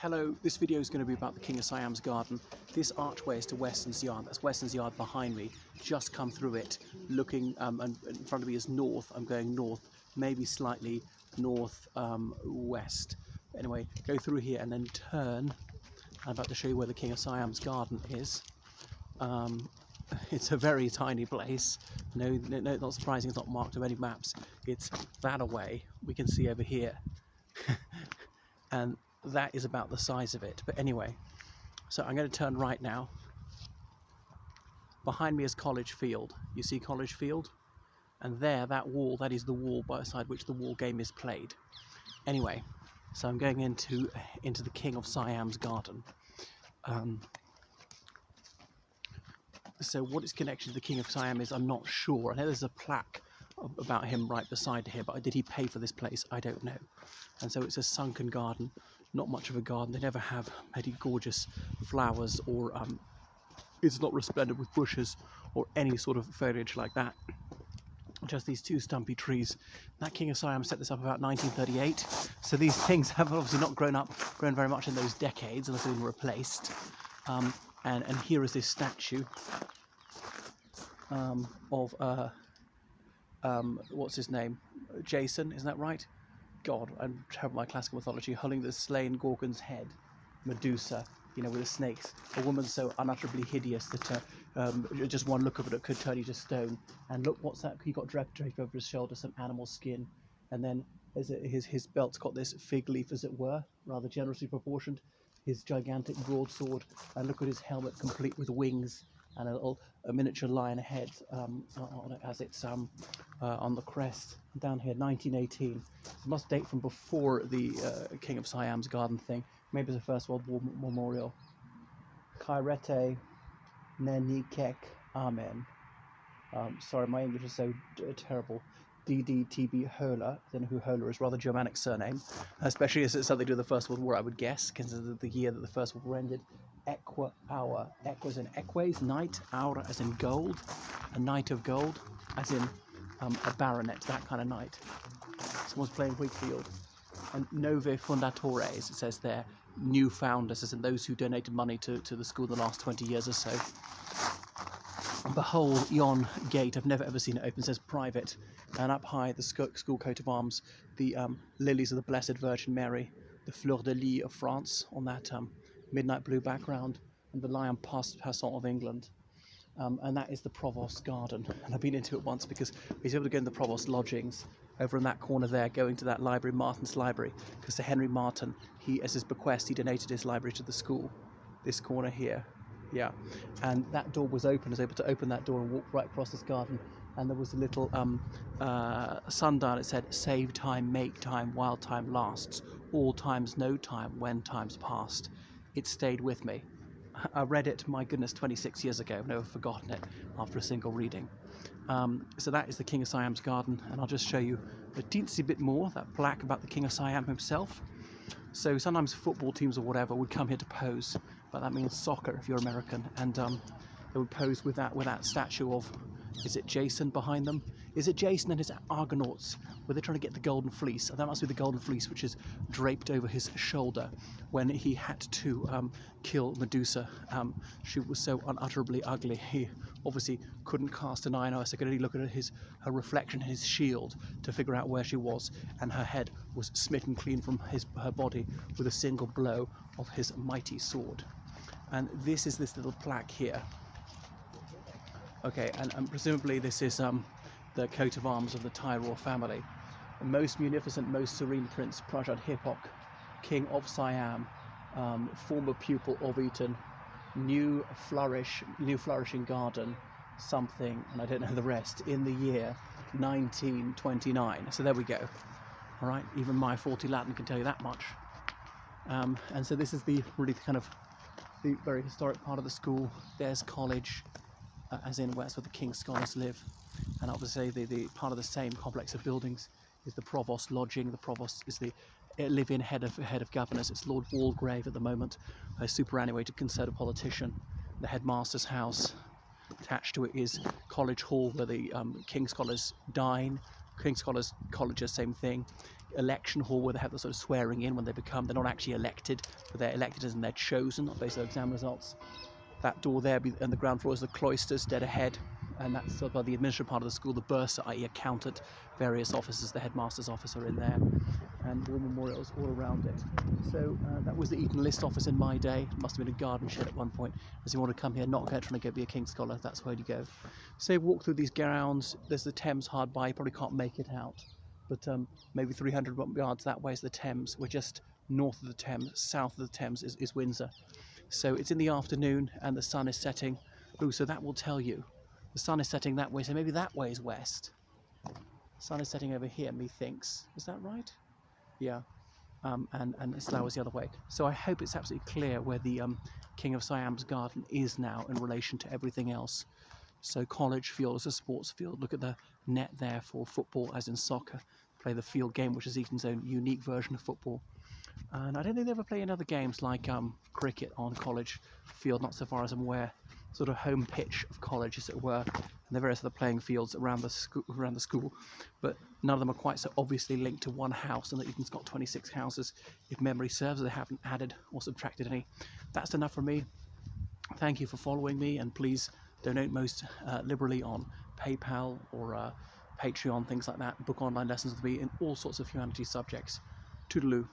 Hello, this video is going to be about the King of Siam's garden. This archway is to Weston's Yard. That's Weston's Yard behind me. Just come through it, looking, and in front of me is north. I'm going north, maybe slightly north west. Anyway, go through here and then turn. I'm about to show you where the King of Siam's garden is. It's a very tiny place. No, not surprising. It's not marked on any maps. It's that away. We can see over here. And that is about the size of it. But anyway, so I'm going to turn right now. Behind me is College Field. You see College Field? And there, that wall, that is the wall beside which the wall game is played. Anyway, so I'm going into the King of Siam's garden. So what its connection to the King of Siam is, I'm not sure. I know there's a plaque about him right beside here, but did he pay for this place? I don't know. And so it's a sunken garden, not much of a garden. They never have any gorgeous flowers, or it's not resplendent with bushes or any sort of foliage like that. Just these two stumpy trees. That King of Siam set this up about 1938. So these things have obviously not grown very much in those decades, unless they've been replaced. And here is this statue of what's his name? Jason, isn't that right? God, I'm terrible at my classical mythology. Holding the slain Gorgon's head, Medusa, you know, with the snakes. A woman so unutterably hideous that just one look of it could turn you to stone. And look, what's that? He got draped over his shoulder, some animal skin, and then his belt's got this fig leaf, as it were, rather generously proportioned. His gigantic broadsword, and look at his helmet, complete with wings and a miniature lion head on it, as it's on the crest. Down here, 1918. It must date from before the King of Siam's garden thing. Maybe it's a First World War memorial. Kairete Nenikek Amen. Sorry, my English is so terrible. DDTB Höhler, I don't know who Höhler is, rather Germanic surname, especially as it's something to do with the First World War, I would guess, considering the year that the First World War ended. Equa hour, equa as in eques, night, aura as in gold, a knight of gold, as in a baronet, that kind of knight. Someone's playing Wakefield. And Nove Fundatores, it says there, new founders, as in those who donated money to the school the last 20 years or so. The whole yon gate, I've never ever seen it open, says private, and up high the school coat of arms, the lilies of the Blessed Virgin Mary, the fleur de lis of France on that midnight blue background, and the lion passant of England. And that is the Provost's garden, and I've been into it once because we was able to go in the Provost's lodgings over in that corner there, going to that library, Martin's library, because Sir Henry Martin, he, as his bequest, he donated his library to the school. This corner here. Yeah, and that door was open. I was able to open that door and walk right across this garden, and there was a little sundial. It said, "Save time, make time, while time lasts. All times, no time, when time's past." It stayed with me. I read it, my goodness, 26 years ago. I've never forgotten it after a single reading. So that is the King of Siam's garden, and I'll just show you a teensy bit more, that plaque about the King of Siam himself. So sometimes football teams or whatever would come here to pose, but that means soccer if you're American, and they would pose with that statue of, is it Jason behind them? Is it Jason and his Argonauts, where they're trying to get the golden fleece? And that must be the golden fleece which is draped over his shoulder when he had to kill Medusa. She was so unutterably ugly, he obviously couldn't cast an eye on her, so could only look at her reflection in his shield to figure out where she was, and her head was smitten clean from her body with a single blow of his mighty sword. And this is this little plaque here. Okay, and presumably this is the coat of arms of the Tyrol family. The most munificent, most serene Prince Prajad Hipok, King of Siam, former pupil of Eton, new flourishing garden, something, and I don't know the rest, in the year 1929. So there we go. All right, even my faulty Latin can tell you that much. And so this is the very historic part of the school. There's college, as in where the King's scholars live, and obviously the part of the same complex of buildings is the Provost lodging. The Provost is the live-in head of governors. It's Lord Waldegrave at the moment, a superannuated Conservative politician. The headmaster's house. Attached to it is College Hall, where the King's scholars dine. King's Scholars Colleges, same thing. election hall where they have the sort of swearing in when they're not actually elected, but they're elected as in they're chosen, not based on exam results. That door there, and the ground floor is the cloisters, dead ahead, and that's sort of the administrative part of the school, the bursar, i.e. accountant, various officers, the headmaster's office are in there, and war memorials all around it. So that was the Eton List office in my day. It must have been a garden shed at one point. As you want to come here, not trying to go be a King's Scholar, that's where you go. So walk through these grounds, there's the Thames hard by, you probably can't make it out, but maybe 300 yards that way is the Thames. We're just north of the Thames, south of the Thames is Windsor. So it's in the afternoon and the sun is setting. Oh, so that will tell you. The sun is setting that way, so maybe that way is west. Sun is setting over here, methinks. Is that right? Yeah. And Slough is the other way. So I hope it's absolutely clear where the King of Siam's garden is now in relation to everything else. So College Field is a sports field. Look at the net there for football, as in soccer. Play the field game, which is Eton's own unique version of football. And I don't think they ever play in other games like cricket on College Field, not so far as I'm aware. Sort of home pitch of College, as it were, and the various other playing fields around the school, but none of them are quite so obviously linked to one house, and that Eton's got 26 houses, if memory serves. They haven't added or subtracted any. That's enough from me. Thank you for following me, and please donate most liberally on PayPal or Patreon, things like that. Book online lessons with me in all sorts of humanities subjects. Toodaloo.